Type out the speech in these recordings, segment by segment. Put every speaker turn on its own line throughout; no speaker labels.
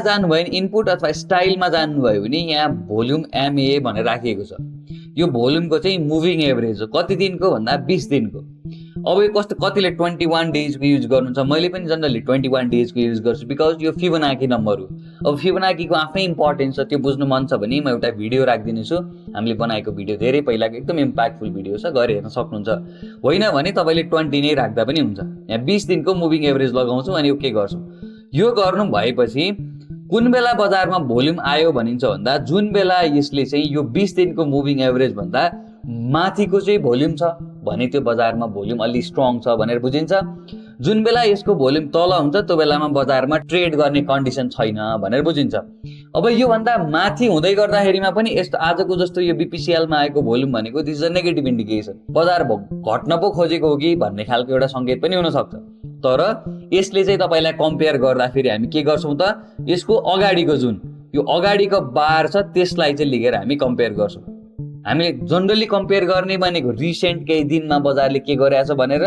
जानुभयो भने इनपुट अथवा स्टाइलमा जानुभयो भने यहाँ भोल्युम एमए भनेर राखिएको छ। यो भोल्युमको चाहिँ मुभिङ एभरेज हो। कति दिनको भन्दा 20 दिनको। अब यो कतिले 21 डेजको युज गर्नुहुन्छ, मैले पनि जनरली 21 डेजको युज गर्छु बिकज यो फिबोनाकी नम्बर हो। अब फिबोनाकीको आफ्नै इम्पोर्टेन्स छ, त्यो बुझ्नु मन छ भने म एउटा भिडियो राखिदिनेछु। हामीले बनाएको भिडियो धेरै पहिलाको एकदम इम्प्याक्टफुल भिडियो छ, गएर हेर्न सक्नुहुन्छ। होइन भने तपाईँले 20 नै राख्दा पनि हुन्छ। यहाँ 20 दिनको मुभिङ एभरेज लगाउँछौँ अनि के गर्छौँ, यो गर्नु भएपछि कुन बेला बजारमा भोल्युम आयो भनिन्छ भन्दा जुन बेला यसले चाहिँ यो 20 दिनको मुभिङ एभरेज भन्दा माथिको चाहिँ भोल्युम छ भने त्यो बजारमा भोल्युम अलि स्ट्रङ छ भनेर बुझिन्छ। जुन बेला यसको भोल्युम तल हुन्छ त्यो बेलामा बजारमा ट्रेड गर्ने कन्डिसन छैन भनेर बुझिन्छ। अब यो भन्दा माथि हुँदै गर्दाखेरिमा पनि यस्तो आजको जस्तो यो बीपीसीएलमा आएको भोल्युम भनेको this is a negative indication, बजार घट्न पो खोजेको हो कि भन्ने खालको एउटा संकेत पनि हुन सक्छ। तर यसले चाहिँ तपाईलाई कम्पेयर गर्दाखेरि हामी के गर्छौँ त, यसको अगाडिको जुन यो अगाडिको बार छ त्यसलाई चाहिँ लिएर हामी कम्पेयर गर्छौँ। हामीले जनरली कम्पेयर गर्ने भनेको रिसेन्ट केही दिनमा बजारले के गरेछ भनेर,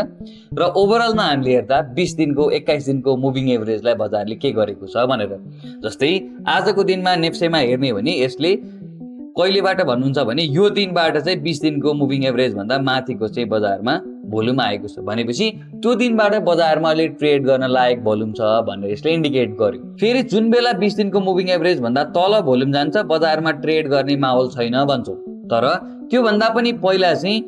र ओभरअलमा हामीले हेर्दा 20 दिनको 21 दिनको मुभिङ एभरेजलाई बजारले के गरेको छ भनेर। जस्तै आजको दिनमा नेप्सेमा हेर्ने भने यसले कहिलेबाट भन्नुहुन्छ भने यो दिनबाट चाहिँ 20 दिनको मुभिङ एभरेज भन्दा माथिको चाहिँ बजारमा भोल्युम आएको छ भनेपछि त्यो दिनबाट बजारमा अलि ट्रेड गर्न लायक भोल्युम छ भनेर यसले इन्डिकेट गर्यो। फेरि जुन बेला 20 दिनको मुभिङ एभरेज भन्दा तल भोल्युम जान्छ बजारमा ट्रेड गर्ने माहौल छैन भन्छौँ। तर त्यो भन्दा पनि पहिला चाहिँ